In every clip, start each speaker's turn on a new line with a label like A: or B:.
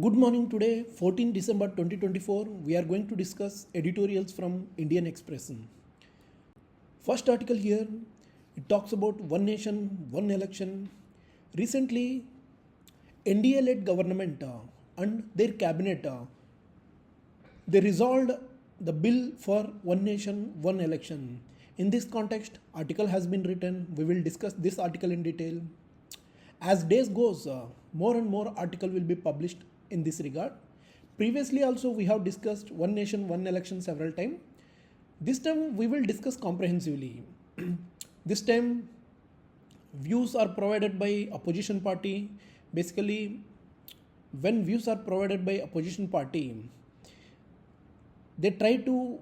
A: Good morning. Today, 14 December 2024, we are going to discuss editorials from Indian Express. First article here, it talks about one nation, one election. Recently, NDA-led government and their cabinet, they resolved the bill for one nation, one election. In this context, article has been written. We will discuss this article in detail. As days goes, more and more article will be published in this regard. Previously also we have discussed one nation, one election several times. This time we will discuss comprehensively. This time views are provided by opposition party. Basically, when views are provided by opposition party, they try to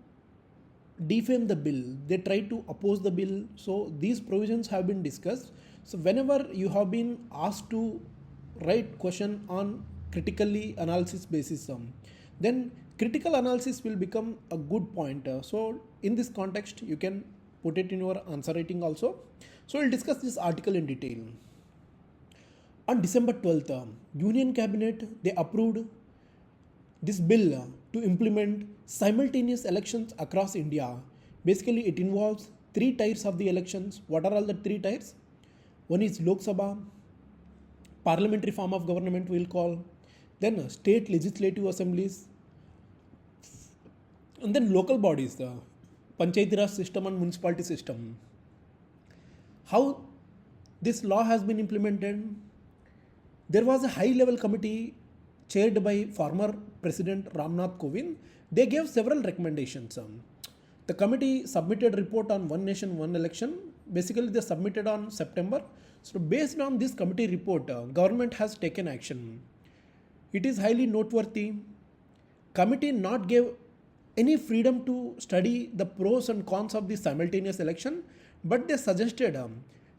A: defame the bill, they try to oppose the bill. So these provisions have been discussed. So whenever you have been asked to write question on critically analysis basis, then critical analysis will become a good point. So in this context, you can put it in your answer writing also. So we'll discuss this article in detail. On December 12th, Union Cabinet, they approved this bill to implement simultaneous elections across India. Basically, it involves three tiers of the elections. What are all the three tiers? One is Lok Sabha, parliamentary form of government we'll call, then state legislative assemblies, and then local bodies, the Panchayati Raj system and municipality system. How this law has been implemented? There was a high-level committee chaired by former President Ramnath Kovind. They gave several recommendations. The committee submitted report on one nation, one election. Basically, they submitted on September. So based on this committee report, government has taken action. It is highly noteworthy. Committee not gave any freedom to study the pros and cons of the simultaneous election, but they suggested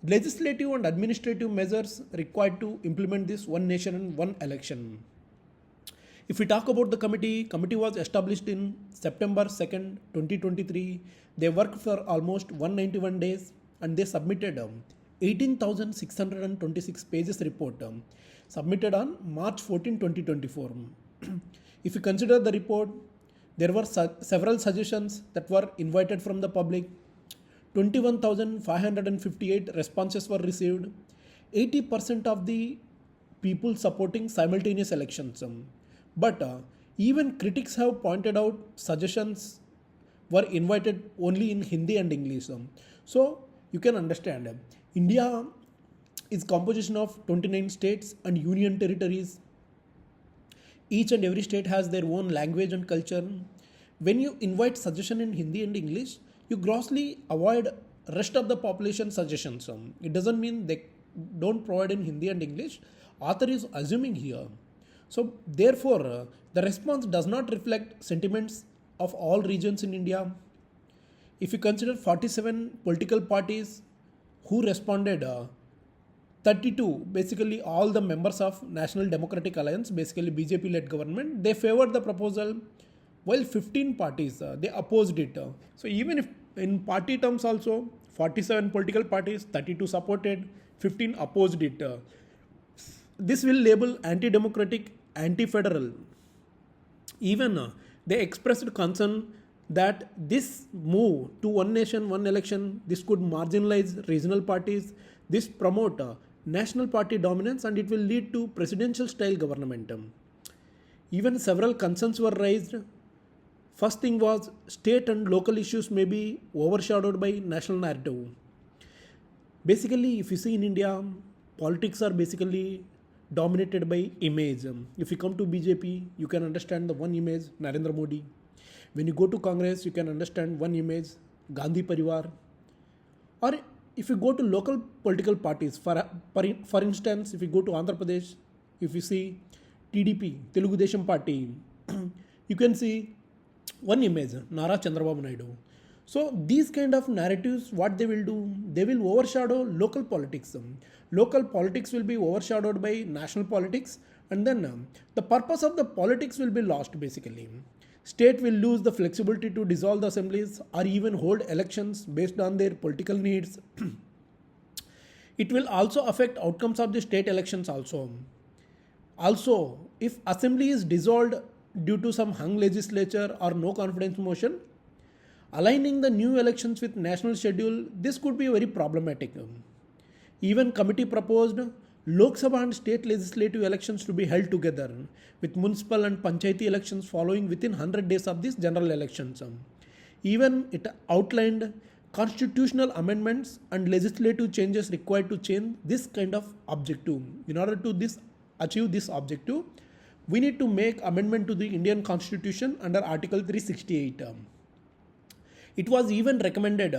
A: legislative and administrative measures required to implement this one nation and one election. If we talk about the committee was established in September 2nd, 2023. They worked for almost 191 days and they submitted 18,626 pages report submitted on March 14, 2024. If you consider the report, there were several suggestions that were invited from the public. 21,558 responses were received. 80% of the people supporting simultaneous elections. But even critics have pointed out suggestions were invited only in Hindi and English. So you can understand, India is composition of 29 states and union territories. Each and every state has their own language and culture. When you invite suggestion in Hindi and English, you grossly avoid rest of the population suggestions. It doesn't mean they don't provide in Hindi and English. Author is assuming here. So therefore, the response does not reflect sentiments of all regions in India. If you consider 47 political parties who responded, 32, basically all the members of National Democratic Alliance, basically BJP-led government, they favored the proposal, while 15 parties, they opposed it. So even if in party terms also, 47 political parties, 32 supported, 15 opposed it. This will label anti-democratic, anti-federal. Even they expressed concern that this move to one nation, one election, this could marginalize regional parties, this promote national party dominance, and it will lead to presidential style government. Even several concerns were raised. First thing was state and local issues may be overshadowed by national narrative. Basically, if you see in India, politics are basically dominated by image. If you come to BJP, you can understand the one image, Narendra Modi. When you go to Congress, you can understand one image, Gandhi Parivar. Or if you go to local political parties, for instance, if you go to Andhra Pradesh, if you see TDP, Telugu Desam Party, you can see one image, Nara Chandrababu Naidu. So these kind of narratives, what they will do, they will overshadow local politics. Local politics will be overshadowed by national politics, and then the purpose of the politics will be lost basically. State will lose the flexibility to dissolve the assemblies or even hold elections based on their political needs. It will also affect outcomes of the state elections also. Also, if assembly is dissolved due to some hung legislature or no confidence motion, aligning the new elections with national schedule, this could be very problematic. Even committee proposed Lok Sabha and state legislative elections to be held together, with municipal and panchayati elections following within 100 days of these general elections. Even it outlined constitutional amendments and legislative changes required to change this kind of objective. In order to achieve this objective, we need to make amendment to the Indian Constitution under Article 368. It was even recommended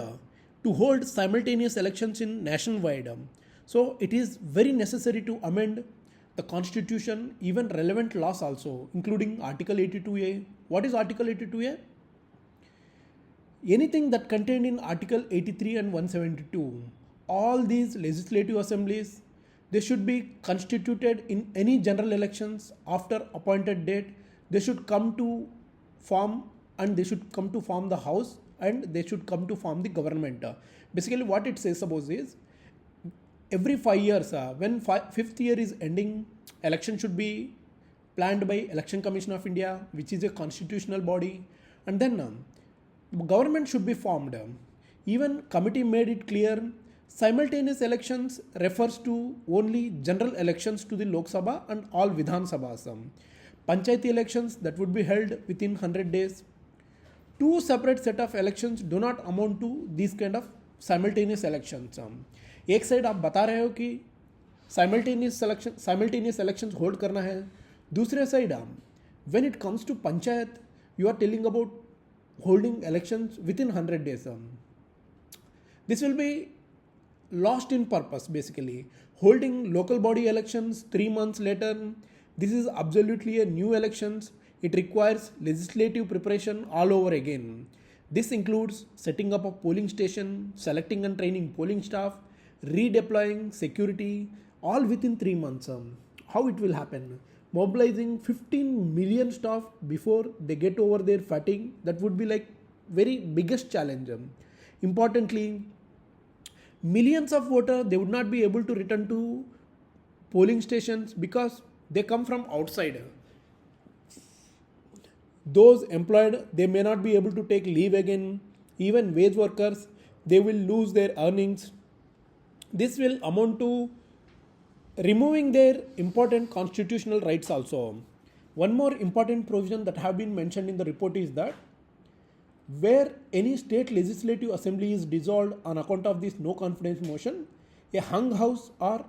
A: to hold simultaneous elections in nationwide. So it is very necessary to amend the constitution, even relevant laws also, including Article 82A. What is Article 82A? Anything that contained in Article 83 and 172. All these legislative assemblies, they should be constituted in any general elections after appointed date. They should come to form and they should come to form the house and they should come to form the government. Basically what it says suppose is every 5 years, when fifth year is ending, election should be planned by Election Commission of India, which is a constitutional body, and then government should be formed. Even committee made it clear simultaneous elections refers to only general elections to the Lok Sabha and all Vidhan Sabhas. Panchayati elections that would be held within 100 days. Two separate set of elections do not amount to these kind of simultaneous elections. एक side आप बता रहे हो कि simultaneous elections hold करना है, दूसरे side when it comes to panchayat you are telling about holding elections within 100 days. This will be lost in purpose. Basically holding local body elections 3 months later, this is absolutely a new elections. It requires legislative preparation all over again. This includes setting up a polling station, selecting and training polling staff, redeploying security, all within 3 months. How it will happen? Mobilizing 15 million staff before they get over their fatigue, that would be like very biggest challenge. Importantly, millions of voters, they would not be able to return to polling stations because they come from outside. Those employed, they may not be able to take leave again. Even wage workers, they will lose their earnings. This will amount to removing their important constitutional rights also. One more important provision that have been mentioned in the report is that where any state legislative assembly is dissolved on account of this no confidence motion, a hung house or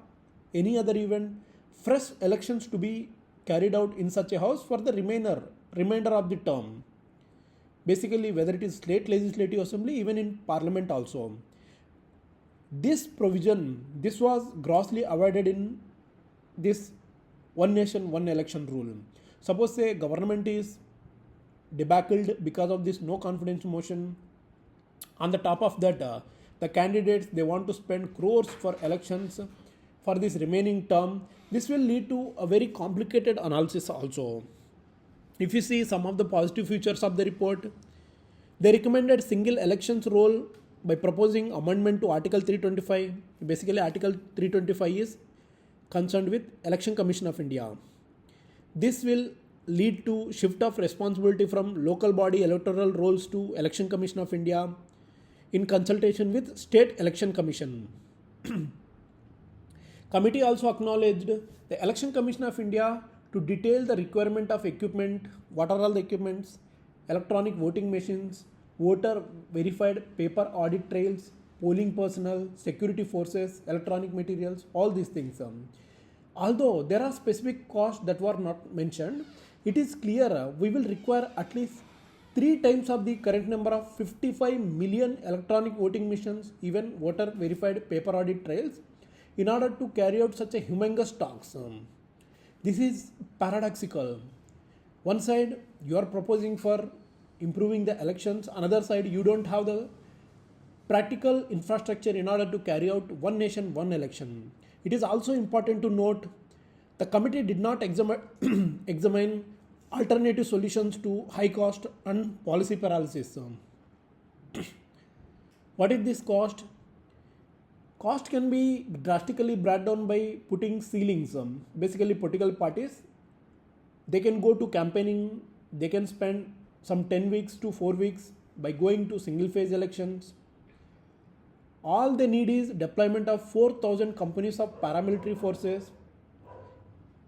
A: any other event, fresh elections to be carried out in such a house for the remainder of the term. Basically whether it is state legislative assembly, even in parliament also. This provision, this was grossly avoided in this one nation, one election rule. Suppose say government is debacled because of this no confidence motion. On the top of that, the candidates, they want to spend crores for elections for this remaining term. This will lead to a very complicated analysis also. If you see some of the positive features of the report, they recommended single elections role by proposing amendment to Article 325. Basically Article 325 is concerned with Election Commission of India. This will lead to shift of responsibility from local body electoral roles to Election Commission of India in consultation with State Election Commission. Committee also acknowledged the Election Commission of India to detail the requirement of equipment, what are all the equipments, electronic voting machines, voter verified paper audit trails, polling personnel, security forces, electronic materials, all these things. Although there are specific costs that were not mentioned, it is clear we will require at least 3 times of the current number of 55 million electronic voting machines, even voter verified paper audit trails, in order to carry out such a humongous task. This is paradoxical. One side you are proposing for improving the elections, another side you don't have the practical infrastructure in order to carry out one nation, one election. It is also important to note the committee did not examine alternative solutions to high cost and policy paralysis. What is this cost? Cost can be drastically brought down by putting ceilings. Basically political parties, They can go to campaigning, they can spend some 10 weeks to 4 weeks by going to single phase elections. All they need is deployment of 4,000 companies of paramilitary forces.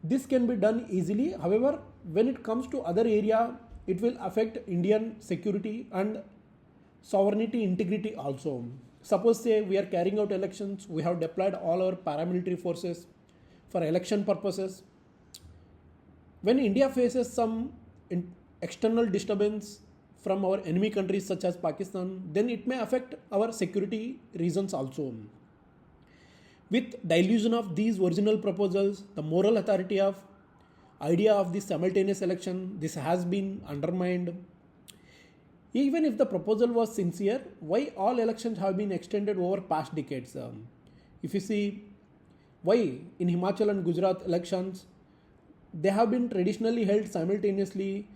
A: This can be done easily. However, when it comes to other area, it will affect Indian security and sovereignty integrity also. Suppose say we are carrying out elections, we have deployed all our paramilitary forces for election purposes. When India faces some external disturbance from our enemy countries such as Pakistan, then it may affect our security reasons also. With dilution of these original proposals, the moral authority of idea of the simultaneous election, this has been undermined. Even if the proposal was sincere, why all elections have been extended over past decades? If you see why in Himachal and Gujarat elections, they have been traditionally held simultaneously,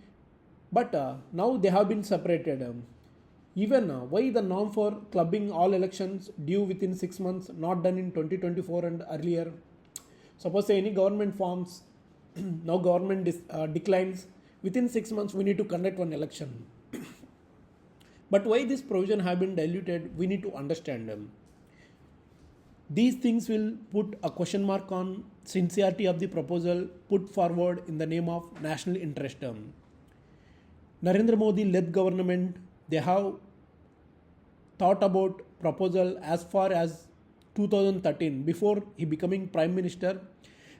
A: but now they have been separated. Even why the norm for clubbing all elections due within 6 months, not done in 2024 and earlier. Suppose say any government forms, now government declines, within 6 months we need to conduct one election. But why this provision have been diluted, we need to understand them. These things will put a question mark on sincerity of the proposal put forward in the name of national interest. Narendra Modi led government, they have thought about proposal as far as 2013. Before he becoming prime minister,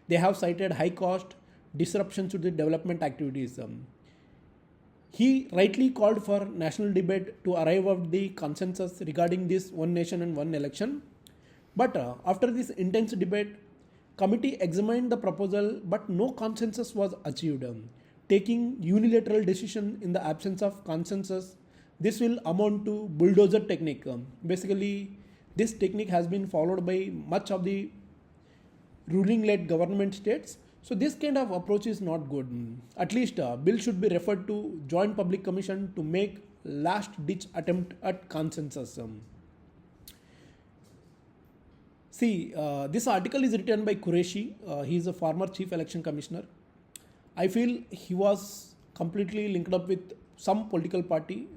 A: they have cited high cost, disruption to the development activities. He rightly called for national debate to arrive at the consensus regarding this one nation and one election. But after this intense debate, committee examined the proposal, but no consensus was achieved. Taking unilateral decision in the absence of consensus, this will amount to bulldozer technique. Basically, this technique has been followed by much of the ruling-led government states. So this kind of approach is not good. At least bill should be referred to Joint Public Commission to make last-ditch attempt at consensus. This article is written by Qureshi. He is a former chief election commissioner. I feel he was completely linked up with some political party,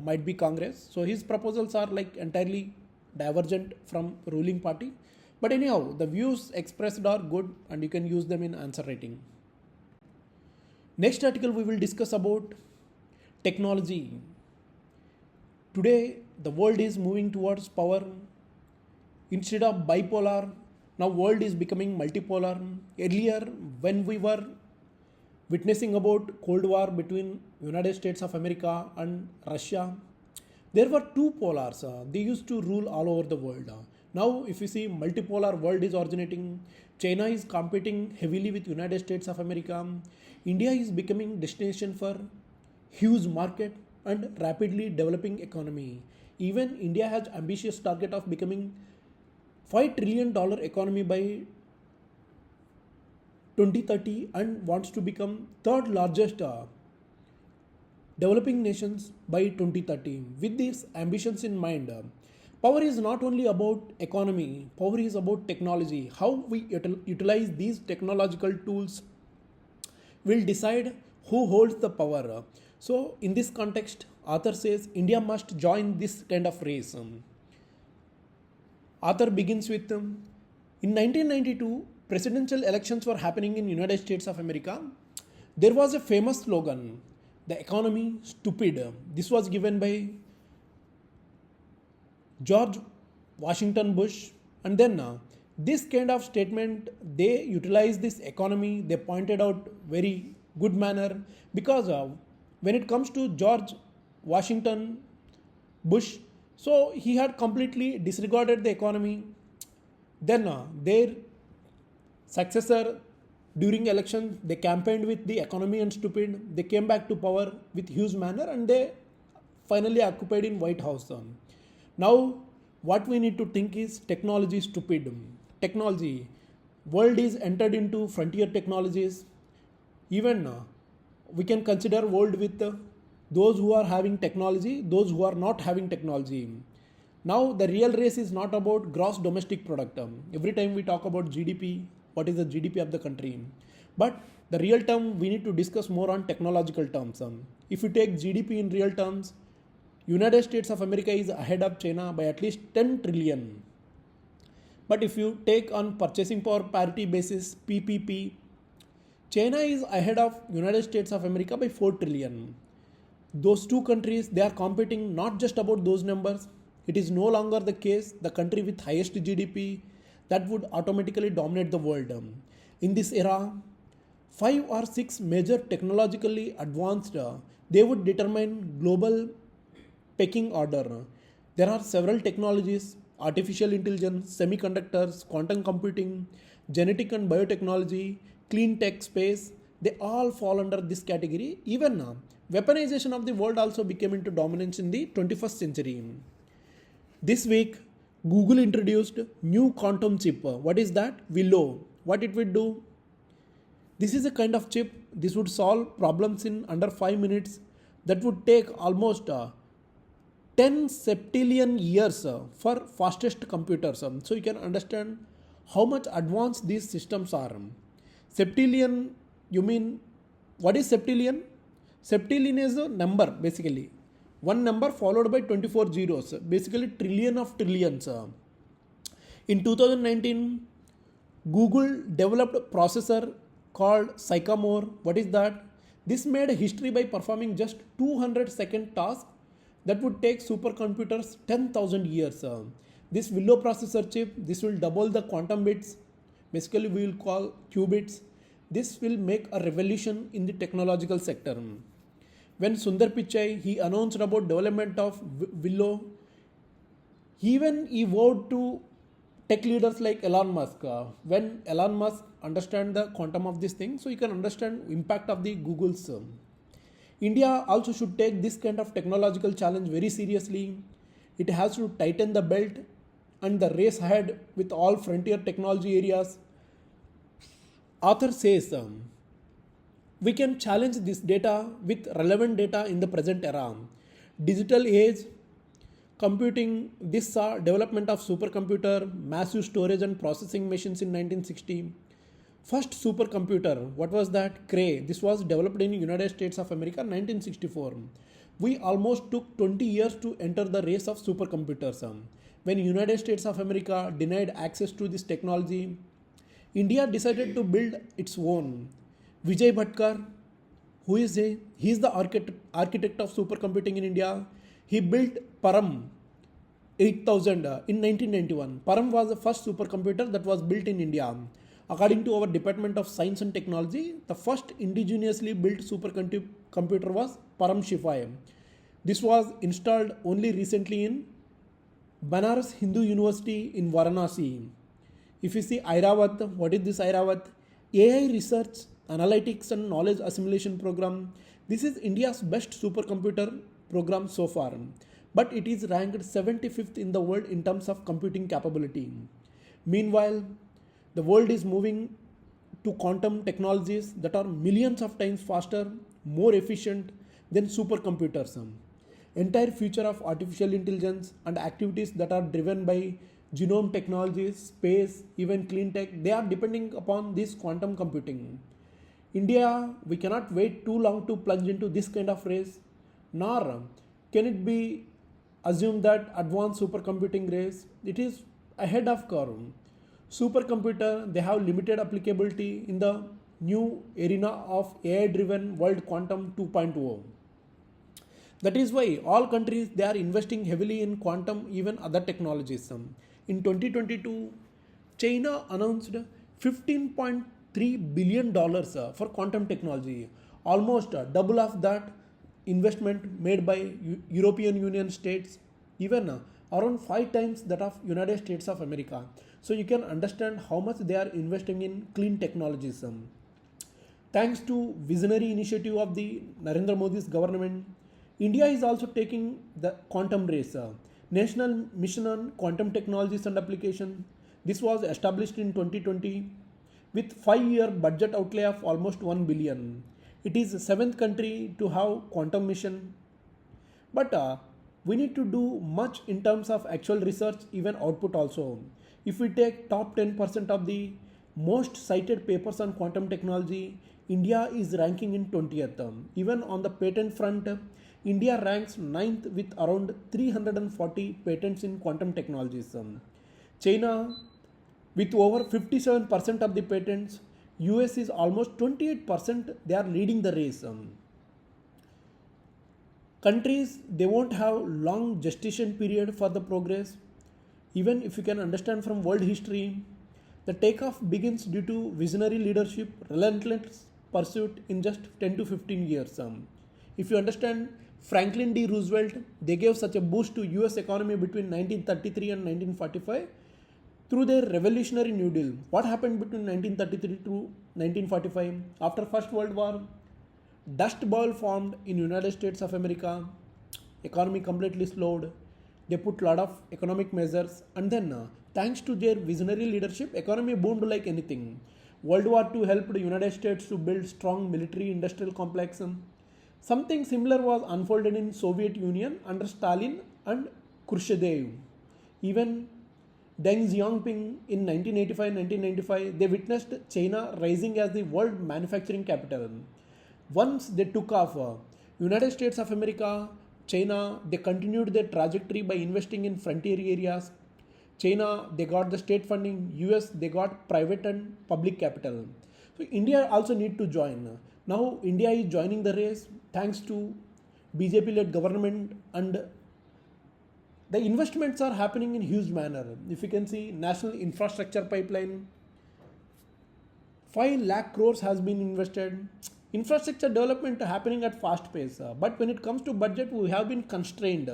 A: might be Congress. So his proposals are like entirely divergent from ruling party. But anyhow, the views expressed are good and you can use them in answer writing. Next article we will discuss about technology. Today the world is moving towards power. Instead of bipolar, now world is becoming multipolar. Earlier when we were witnessing about Cold War between United States of America and Russia, there were two polars. They used to rule all over the world. Now if you see multipolar world is originating, China is competing heavily with United States of America. India is becoming destination for huge market and rapidly developing economy. Even India has ambitious target of becoming $5 trillion economy by 2030 and wants to become third largest developing nations by 2030. With these ambitions in mind, power is not only about economy, power is about technology. How we utilize these technological tools will decide who holds the power. So in this context, author says India must join this kind of race. Author begins with, in 1992, presidential elections were happening in United States of America. There was a famous slogan, the economy stupid. This was given by George Washington Bush. And then this kind of statement, they utilized this economy, they pointed out very good manner, because when it comes to George Washington Bush, so he had completely disregarded the economy. Then their successor during election, they campaigned with the economy and stupid. They came back to power with huge manner and they finally occupied in White House. Now what we need to think is technology stupid. Technology, world is entered into frontier technologies. Even we can consider world with those who are having technology, those who are not having technology. Now the real race is not about gross domestic product. Every time we talk about GDP, what is the GDP of the country? But the real term we need to discuss more on technological terms. If you take GDP in real terms, United States of America is ahead of China by at least 10 trillion. But if you take on purchasing power parity basis PPP, China is ahead of United States of America by 4 trillion. Those two countries, they are competing not just about those numbers. It is no longer the case the country with highest GDP that would automatically dominate the world. In this era, 5 or 6 major technologically advanced, they would determine global pecking order. There are several technologies: artificial intelligence, semiconductors, quantum computing, genetic and biotechnology, clean tech space. They all fall under this category. Even weaponization of the world also became into dominance in the 21st century. This week, Google introduced new quantum chip. What is that? Willow. What it will do? This is a kind of chip. This would solve problems in under 5 minutes that would take almost 10 septillion years for fastest computers. So you can understand how much advanced these systems are. Septillion, you mean, what is septillion? Septillion is a number basically. One number followed by 24 zeros, basically trillion of trillions. In 2019, Google developed a processor called Sycamore. What is that? This made history by performing just 200-second tasks that would take supercomputers 10,000 years. This Willow processor chip, this will double the quantum bits. Basically, we will call qubits. This will make a revolution in the technological sector. When Sundar Pichai, he announced about development of Willow, he vowed to tech leaders like Elon Musk. When Elon Musk understand the quantum of this thing, so you can understand impact of the Google's. India also should take this kind of technological challenge very seriously. It has to tighten the belt and the race ahead with all frontier technology areas. Author says, we can challenge this data with relevant data in the present era. Digital age, computing, this saw development of supercomputer, massive storage and processing machines in 1960. First supercomputer, what was that? Cray. This was developed in United States of America 1964. We almost took 20 years to enter the race of supercomputers. When United States of America denied access to this technology, India decided to build its own. Vijay Bhatkar, who is he? He is the architect of supercomputing in India. He built Param 8000 in 1991. Param was the first supercomputer that was built in India. According to our Department of Science and Technology, the first indigenously built supercomputer was Param Shifai. This was installed only recently in Banaras Hindu University in Varanasi. If you see Airavat, what is this Airavat? AI Research, Analytics and Knowledge Assimilation Program. This is India's best supercomputer program so far, but it is ranked 75th in the world in terms of computing capability. Meanwhile, the world is moving to quantum technologies that are millions of times faster, more efficient than supercomputers. Entire future of artificial intelligence and activities that are driven by genome technologies, space, even clean tech, they are depending upon this quantum computing. India, we cannot wait too long to plunge into this kind of race, nor can it be assumed that advanced supercomputing race, it is ahead of curve. Supercomputer, they have limited applicability in the new arena of AI-driven world quantum 2.0. That is why all countries, they are investing heavily in quantum, even other technologies. In 2022, China announced $15.3 billion for quantum technology, almost double of that investment made by European Union states, even around 5 times that of United States of America. So you can understand how much they are investing in clean technologies. Thanks to visionary initiative of the Narendra Modi's government, India is also taking the quantum race. National Mission on Quantum Technologies and Application. This was established in 2020 with 5-year budget outlay of almost 1 billion. It is the 7th country to have quantum mission. But we need to do much in terms of actual research, even output also. If we take top 10% of the most cited papers on quantum technology, India is ranking in 20th. Even on the patent front, India ranks 9th with around 340 patents in quantum technologies. China with over 57% of the patents, US is almost 28%, they are leading the race. Countries, they won't have long gestation period for the progress. Even if you can understand from world history, the takeoff begins due to visionary leadership, relentless pursuit in just 10 to 15 years. If you understand Franklin D. Roosevelt, they gave such a boost to US economy between 1933 and 1945 through their revolutionary New Deal. What happened between 1933 to 1945? After First World War, dust bowl formed in United States of America, economy completely slowed. They put lot of economic measures, and then thanks to their visionary leadership, economy boomed like anything. World War II helped the United States to build strong military industrial complex. Something similar was unfolded in Soviet Union under Stalin and Khrushchev. Even Deng Xiaoping in 1985-1995, they witnessed China rising as the world manufacturing capital. Once they took off, United States of America, China, they continued their trajectory by investing in frontier areas. China, they got the state funding. US, they got private and public capital. So India also need to join. Now India is joining the race thanks to BJP-led government, and the investments are happening in huge manner. If you can see, national infrastructure pipeline, 5 lakh crores has been invested. Infrastructure development happening at fast pace. But when it comes to budget, we have been constrained.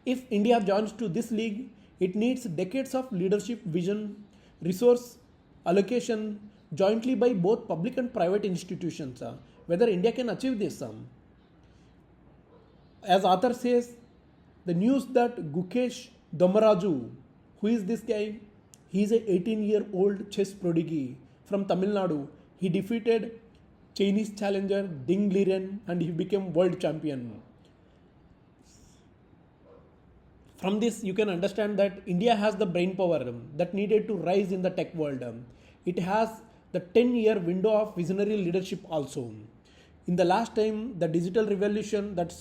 A: If India joins to this league, it needs decades of leadership vision, resource allocation jointly by both public and private institutions. Whether India can achieve this. As author says, the news that Gukesh Domaraju, who is this guy? He is a 18-year-old chess prodigy from Tamil Nadu. He defeated Chinese challenger Ding Liren and he became world champion. From this, you can understand that India has the brain power that needed to rise in the tech world. It has the 10-year window of visionary leadership also. In the last time, the digital revolution that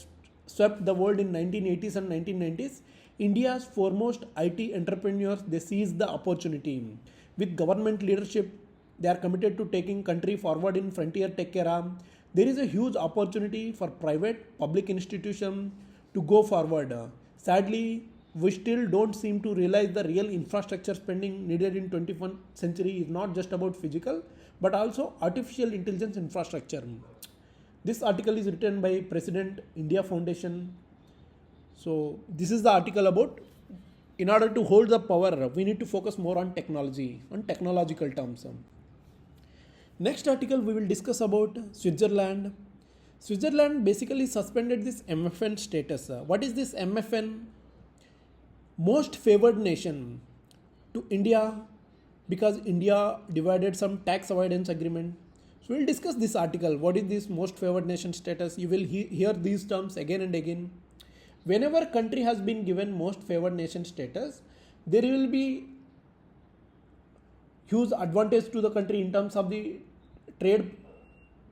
A: swept the world in 1980s and 1990s, India's foremost IT entrepreneurs, they seized the opportunity. With government leadership, they are committed to taking country forward in frontier tech era. There is a huge opportunity for private, public institutions to go forward. Sadly, we still don't seem to realize the real infrastructure spending needed in 21st century is not just about physical, but also artificial intelligence infrastructure. This article is written by President India Foundation. So this is the article about, in order to hold the power, we need to focus more on technology, on technological terms. Next article we will discuss about Switzerland. Switzerland basically suspended this MFN status. What is this MFN? Most favored nation to India, because India divided some tax avoidance agreement. So we'll discuss this article. What is this most favored nation status? You will hear these terms again and again. Whenever country has been given most favored nation status, there will be huge advantage to the country in terms of the trade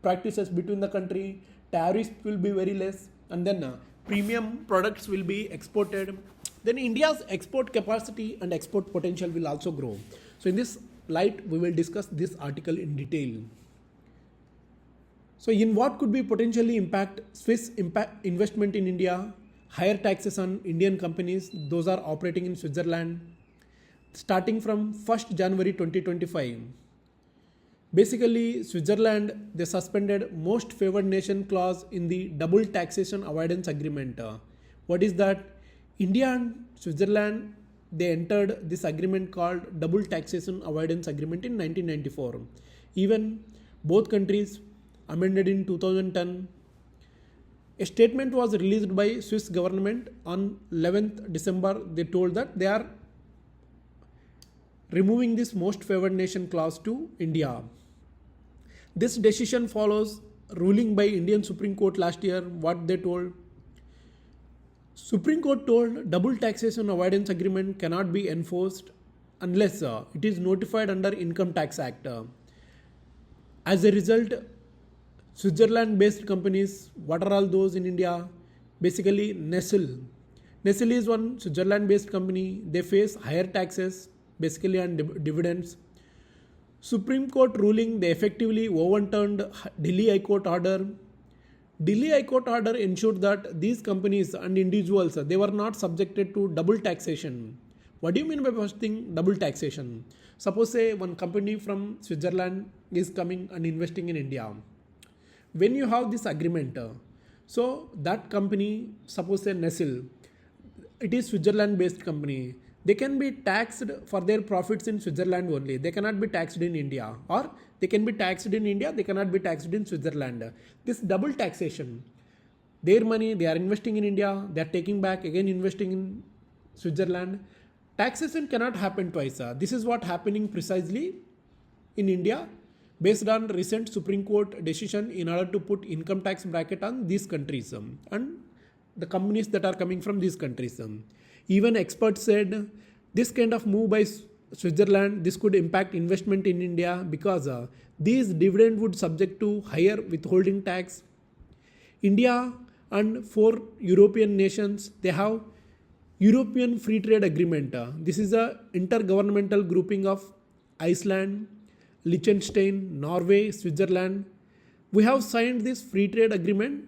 A: practices between the country. Tariffs will be very less, and then premium products will be exported. Then India's export capacity and export potential will also grow. So in this light, we will discuss this article in detail. So in what could be potentially impact Swiss impact investment in India? Higher taxes on Indian companies, those are operating in Switzerland, starting from 1st January 2025. Basically, Switzerland, they suspended most favored nation clause in the double taxation avoidance agreement. What is that? India and Switzerland, they entered this agreement called double taxation avoidance agreement in 1994. Even both countries amended in 2010. A statement was released by Swiss government on 11th December. They told that they are removing this most favored nation clause to India. This decision follows ruling by Indian Supreme Court last year. What they told? Supreme Court told double taxation avoidance agreement cannot be enforced unless it is notified under Income Tax Act. As a result, Switzerland-based companies, what are all those in India? Basically, Nestle. Nestle is one Switzerland-based company. They face higher taxes, basically on dividends. Supreme Court ruling, they effectively overturned Delhi High Court order. Delhi High Court order ensured that these companies and individuals, they were not subjected to double taxation. What do you mean by first thing, double taxation? Suppose say one company from Switzerland is coming and investing in India. When you have this agreement, so that company, suppose say Nestle, it is Switzerland based company. They can be taxed for their profits in Switzerland only. They cannot be taxed in India, or they can be taxed in India, they cannot be taxed in Switzerland. This double taxation, their money they are investing in India, they are taking back again investing in Switzerland. Taxation cannot happen twice. This is what happening precisely in India based on recent Supreme Court decision in order to put income tax bracket on these countries and the companies that are coming from these countries. Even experts said this kind of move by Switzerland, this could impact investment in India because these dividend would subject to higher withholding tax. India and 4 European nations, they have European Free Trade Agreement. This is a intergovernmental grouping of Iceland, Liechtenstein, Norway, Switzerland. We have signed this free trade agreement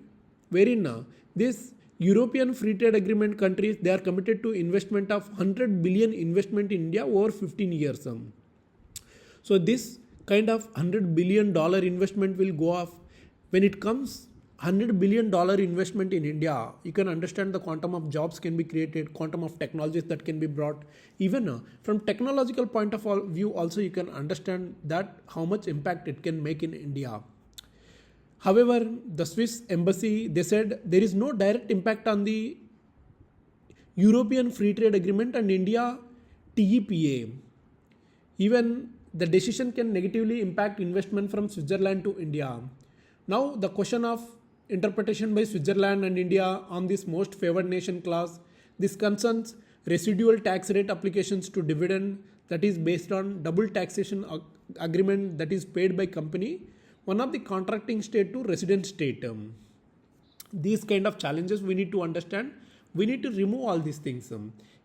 A: wherein this European Free Trade Agreement countries, they are committed to investment of 100 billion investment in India over 15 years. So this kind of $100 billion investment will go off. When it comes $100 billion investment in India, you can understand the quantum of jobs can be created, quantum of technologies that can be brought. Even from technological point of view also you can understand that how much impact it can make in India. However, the Swiss embassy, they said there is no direct impact on the European Free Trade Agreement and India TEPA. Even the decision can negatively impact investment from Switzerland to India. Now the question of interpretation by Switzerland and India on this most favored nation clause, this concerns residual tax rate applications to dividend that is based on double taxation agreement that is paid by company, one of the contracting state to resident state. These kind of challenges we need to understand. We need to remove all these things.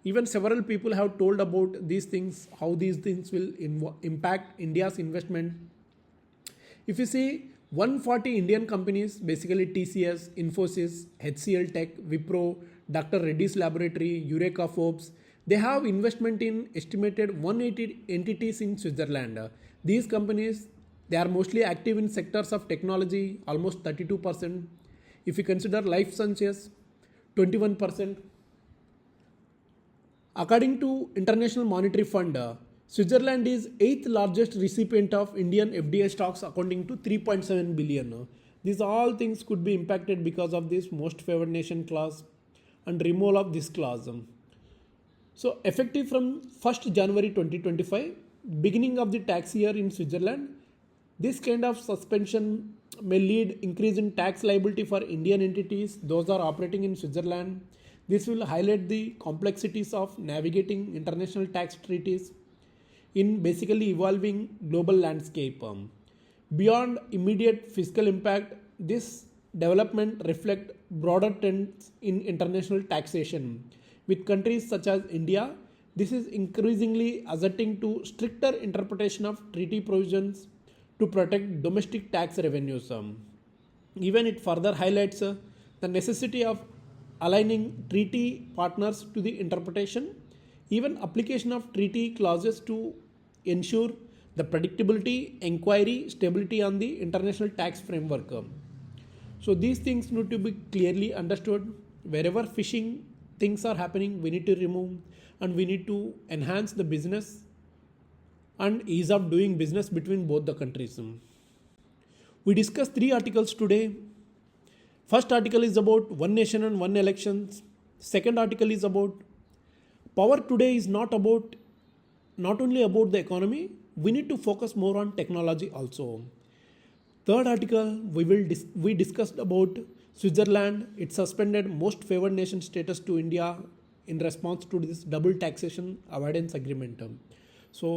A: Even several people have told about these things, how these things will impact India's investment. If you see 140 Indian companies, basically TCS, Infosys, HCL Tech, Wipro, Dr. Reddy's Laboratory, Eureka Forbes, they have investment in estimated 180 entities in Switzerland. These companies, they are mostly active in sectors of technology, almost 32%. If you consider life sciences, 21%. According to International Monetary Fund, Switzerland is 8th largest recipient of Indian FDI stocks accounting to 3.7 billion. These all things could be impacted because of this most favored nation clause and removal of this clause. So effective from 1st January 2025, beginning of the tax year in Switzerland, this kind of suspension may lead increase in tax liability for Indian entities, those are operating in Switzerland. This will highlight the complexities of navigating international tax treaties in basically evolving global landscape. Beyond immediate fiscal impact, this development reflects broader trends in international taxation. With countries such as India, this is increasingly asserting to stricter interpretation of treaty provisions to protect domestic tax revenues. Even it further highlights the necessity of aligning treaty partners to the interpretation, even application of treaty clauses to ensure the predictability, inquiry, stability on the international tax framework. So these things need to be clearly understood. Wherever phishing things are happening, we need to remove and we need to enhance the business and ease of doing business between both the countries. We discussed 3 articles today. First article is about one nation and one elections. Second article is about power today is not only about the economy, we need to focus more on technology also. Third article, we discussed about Switzerland. It suspended most favored nation status to India in response to this double taxation avoidance agreement. So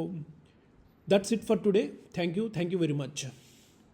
A: that's it for today. Thank you very much.